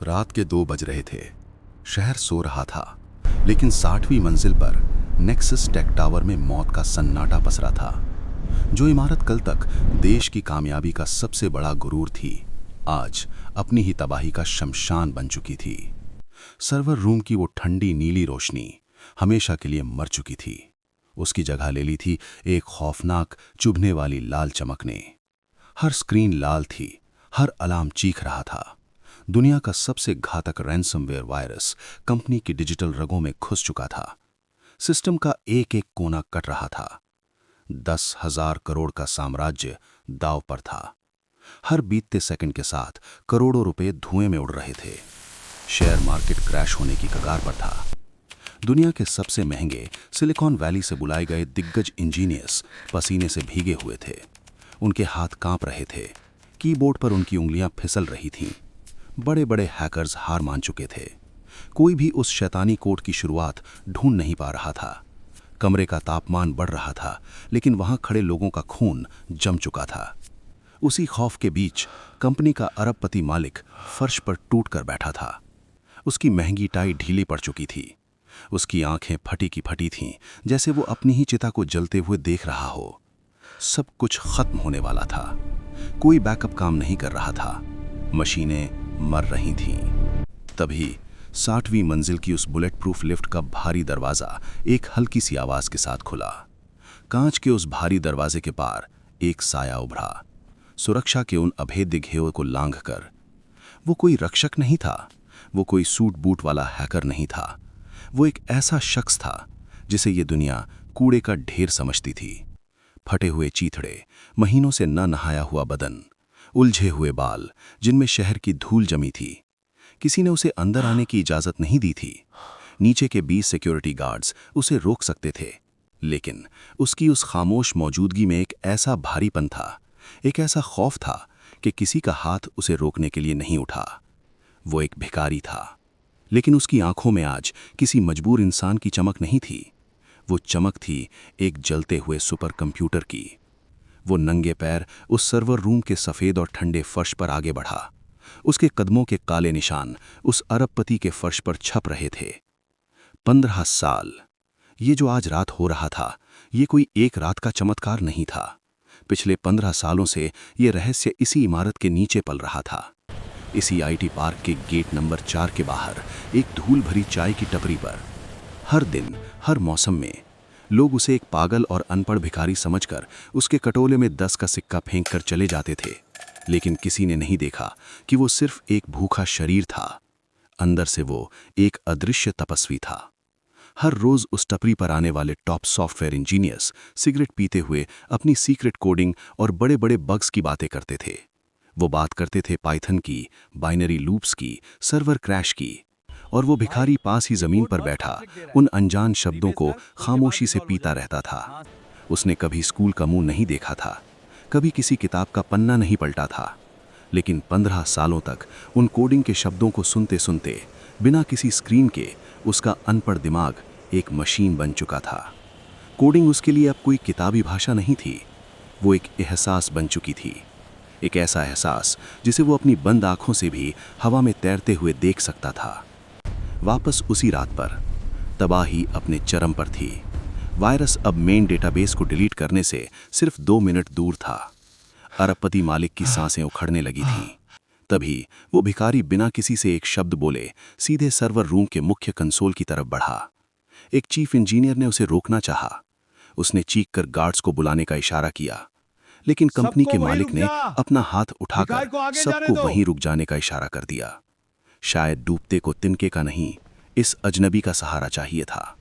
रात के 2 बज रहे थे। शहर सो रहा था, लेकिन 60वीं मंजिल पर नेक्सस टेक टावर में मौत का सन्नाटा पसरा था। जो इमारत कल तक देश की कामयाबी का सबसे बड़ा गुरूर थी, आज अपनी ही तबाही का शमशान बन चुकी थी। सर्वर रूम की वो ठंडी नीली रोशनी हमेशा के लिए मर चुकी थी। उसकी जगह ले ली थी एक खौफनाक चुभने वाली लाल चमक ने। हर स्क्रीन लाल थी, हर अलार्म चीख रहा था। दुनिया का सबसे घातक रैंसमवेयर वायरस कंपनी की डिजिटल रगों में घुस चुका था। सिस्टम का एक एक कोना कट रहा था। 10,000 करोड़ का साम्राज्य दांव पर था। हर बीतते सेकंड के साथ करोड़ों रुपए धुएं में उड़ रहे थे। शेयर मार्केट क्रैश होने की कगार पर था। दुनिया के सबसे महंगे सिलिकॉन वैली से बुलाए गए दिग्गज इंजीनियर्स पसीने से भीगे हुए थे। उनके हाथ कांप रहे थे, कीबोर्ड पर उनकी उंगलियां फिसल रही थीं। बड़े बड़े हैकर्स हार मान चुके थे। कोई भी उस शैतानी कोड की शुरुआत ढूंढ नहीं पा रहा था। कमरे का तापमान बढ़ रहा था, लेकिन वहां खड़े लोगों का खून जम चुका था। उसी खौफ के बीच कंपनी का अरबपति मालिक फर्श पर टूट कर बैठा था। उसकी महंगी टाई ढीली पड़ चुकी थी। उसकी आंखें फटी की फटी थीं, जैसे वो अपनी ही चिता को जलते हुए देख रहा हो। सब कुछ खत्म होने वाला था। कोई बैकअप काम नहीं कर रहा था। मशीनें मर रही थीं। तभी 60वीं मंजिल की उस बुलेट प्रूफ लिफ्ट का भारी दरवाजा एक हल्की सी आवाज के साथ खुला। कांच के उस भारी दरवाजे के पार एक साया उभरा, सुरक्षा के उन अभेद्य घेरों को लांघकर। वो कोई रक्षक नहीं था, वो कोई सूट बूट वाला हैकर नहीं था। वो एक ऐसा शख्स था जिसे ये दुनिया कूड़े का ढेर समझती थी। फटे हुए चीथड़े, महीनों से न नहाया हुआ बदन, उलझे हुए बाल जिनमें शहर की धूल जमी थी। किसी ने उसे अंदर आने की इजाजत नहीं दी थी। नीचे के 20 सिक्योरिटी गार्ड्स उसे रोक सकते थे, लेकिन उसकी उस खामोश मौजूदगी में एक ऐसा भारीपन था, एक ऐसा खौफ था कि किसी का हाथ उसे रोकने के लिए नहीं उठा। वो एक भिखारी था, लेकिन उसकी आंखों में आज किसी मजबूर इंसान की चमक नहीं थी। वो चमक थी एक जलते हुए सुपर कंप्यूटर की। वो नंगे पैर उस सर्वर रूम के सफेद और ठंडे फर्श पर आगे बढ़ा। उसके कदमों के काले निशान उस अरबपति के फर्श पर छप रहे थे। 15 साल। ये जो आज रात हो रहा था, ये कोई एक रात का चमत्कार नहीं था। पिछले 15 सालों से ये रहस्य इसी इमारत के नीचे पल रहा था। इसी आईटी पार्क के गेट नंबर 4 के बाहर एक धूल भरी चाय की टपरी पर हर दिन, हर मौसम में लोग उसे एक पागल और अनपढ़ भिखारी समझकर उसके कटोले में 10 का सिक्का फेंक कर चले जाते थे। लेकिन किसी ने नहीं देखा कि वो सिर्फ एक भूखा शरीर था। अंदर से वो एक अदृश्य तपस्वी था। हर रोज उस टपरी पर आने वाले टॉप सॉफ्टवेयर इंजीनियर्स सिगरेट पीते हुए अपनी सीक्रेट कोडिंग और बड़े बड़े बग्स की बातें करते थे। वो बात करते थे पाइथन की, बाइनरी लूप्स की, सर्वर क्रैश की, और वो भिखारी पास ही जमीन पर बैठा उन अनजान शब्दों को खामोशी से पीता रहता था। उसने कभी स्कूल का मुंह नहीं देखा था, कभी किसी किताब का पन्ना नहीं पलटा था, लेकिन 15 सालों तक उन कोडिंग के शब्दों को सुनते सुनते, बिना किसी स्क्रीन के, उसका अनपढ़ दिमाग एक मशीन बन चुका था। कोडिंग उसके लिए अब कोई किताबी भाषा नहीं थी, वो एक एहसास बन चुकी थी। एक ऐसा एहसास जिसे वो अपनी बंद आंखों से भी हवा में तैरते हुए देख सकता था। वापस उसी रात पर तबाही अपने चरम पर थी। वायरस अब मेन डेटाबेस को डिलीट करने से सिर्फ 2 मिनट दूर था। अरबपति मालिक की सांसें उखड़ने लगी थीं। तभी वो भिखारी बिना किसी से एक शब्द बोले सीधे सर्वर रूम के मुख्य कंसोल की तरफ बढ़ा। एक चीफ इंजीनियर ने उसे रोकना चाहा। उसने चीख कर गार्ड्स को बुलाने का इशारा किया, लेकिन कंपनी के मालिक ने अपना हाथ उठाकर सबको वहीं रुक जाने का इशारा कर दिया। शायद डूबते को तिनके का नहीं, इस अजनबी का सहारा चाहिए था।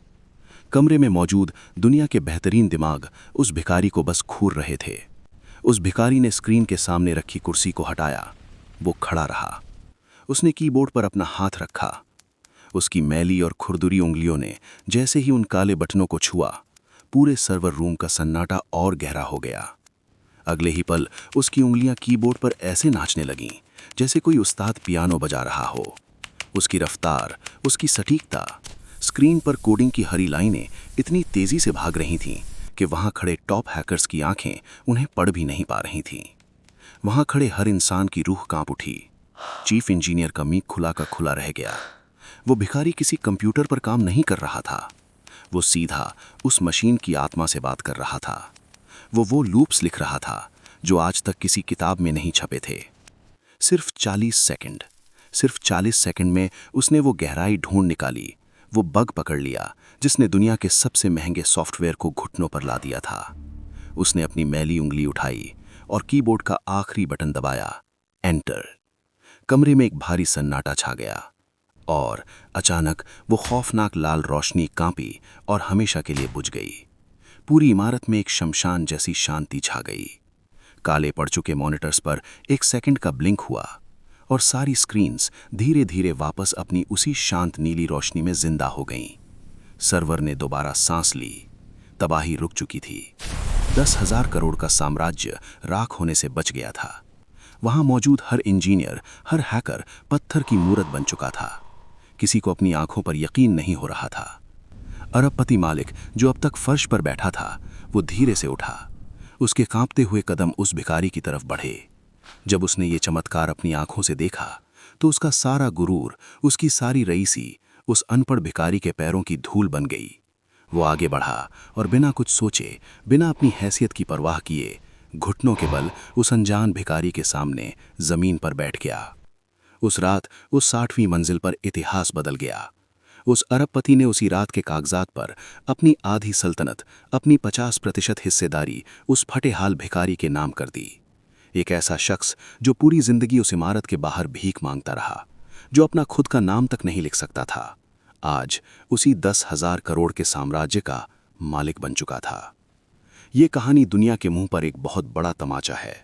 कमरे में मौजूद दुनिया के बेहतरीन दिमाग उस भिखारी को बस घूर रहे थे। उस भिखारी ने स्क्रीन के सामने रखी कुर्सी को हटाया। वो खड़ा रहा। उसने कीबोर्ड पर अपना हाथ रखा। उसकी मैली और खुरदुरी उंगलियों ने जैसे ही उन काले बटनों को छुआ, पूरे सर्वर रूम का सन्नाटा और गहरा हो गया। अगले ही पल उसकी उंगलियां कीबोर्ड पर ऐसे नाचने लगीं जैसे कोई उस्ताद पियानो बजा रहा हो। उसकी रफ्तार, उसकी सटीकता, स्क्रीन पर कोडिंग की हरी लाइनें इतनी तेजी से भाग रही थीं कि वहां खड़े टॉप हैकर्स की आंखें उन्हें पढ़ भी नहीं पा रही थीं। वहां खड़े हर इंसान की रूह कांप उठी। चीफ इंजीनियर का मुंह खुला का खुला रह गया। वो भिखारी किसी कंप्यूटर पर काम नहीं कर रहा था, वो सीधा उस मशीन की आत्मा से बात कर रहा था। वो लूप्स लिख रहा था जो आज तक किसी किताब में नहीं छपे थे। सिर्फ 40 सेकंड में उसने वो गहराई ढूंढ निकाली, वो बग पकड़ लिया जिसने दुनिया के सबसे महंगे सॉफ्टवेयर को घुटनों पर ला दिया था। उसने अपनी मैली उंगली उठाई और कीबोर्ड का आखिरी बटन दबाया, एंटर। कमरे में एक भारी सन्नाटा छा गया और अचानक वो खौफनाक लाल रोशनी कांपी और हमेशा के लिए बुझ गई। पूरी इमारत में एक शमशान जैसी शांति छा गई। काले पड़ चुके मॉनिटर्स पर 1 सेकंड का ब्लिंक हुआ और सारी स्क्रीन्स धीरे धीरे वापस अपनी उसी शांत नीली रोशनी में जिंदा हो गईं। सर्वर ने दोबारा सांस ली। तबाही रुक चुकी थी। 10,000 करोड़ का साम्राज्य राख होने से बच गया था। वहां मौजूद हर इंजीनियर, हर हैकर पत्थर की मूरत बन चुका था। किसी को अपनी आंखों पर यकीन नहीं हो रहा था। अरबपति मालिक जो अब तक फर्श पर बैठा था, वो धीरे से उठा। उसके कांपते हुए कदम उस भिखारी की तरफ बढ़े। जब उसने ये चमत्कार अपनी आंखों से देखा तो उसका सारा गुरूर, उसकी सारी रईसी उस अनपढ़ भिखारी के पैरों की धूल बन गई। वो आगे बढ़ा और बिना कुछ सोचे, बिना अपनी हैसियत की परवाह किए, घुटनों के बल उस अनजान भिखारी के सामने जमीन पर बैठ गया। उस रात उस 60वीं मंजिल पर इतिहास बदल गया। उस अरबपति ने उसी रात के कागजात पर अपनी आधी सल्तनत, अपनी 50% हिस्सेदारी उस फटेहाल भिखारी के नाम कर दी। एक ऐसा शख्स जो पूरी जिंदगी उस इमारत के बाहर भीख मांगता रहा, जो अपना खुद का नाम तक नहीं लिख सकता था, आज उसी 10,000 करोड़ के साम्राज्य का मालिक बन चुका था। ये कहानी दुनिया के मुंह पर एक बहुत बड़ा तमाचा है।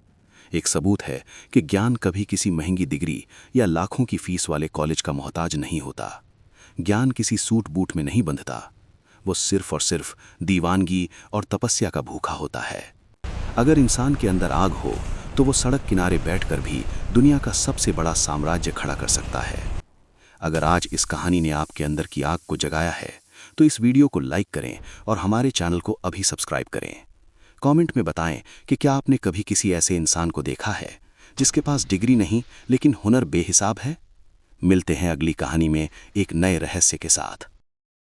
एक सबूत है कि ज्ञान कभी किसी महंगी डिग्री या लाखों की फीस वाले कॉलेज का मोहताज नहीं होता। ज्ञान किसी सूट बूट में नहीं बंधता, वो सिर्फ और सिर्फ दीवानगी और तपस्या का भूखा होता है। अगर इंसान के अंदर आग हो तो वो सड़क किनारे बैठकर भी दुनिया का सबसे बड़ा साम्राज्य खड़ा कर सकता है। अगर आज इस कहानी ने आपके अंदर की आग को जगाया है तो इस वीडियो को लाइक करें और हमारे चैनल को अभी सब्सक्राइब करें। कमेंट में बताएं कि क्या आपने कभी किसी ऐसे इंसान को देखा है जिसके पास डिग्री नहीं लेकिन हुनर बेहिसाब है। मिलते हैं अगली कहानी में एक नए रहस्य के साथ।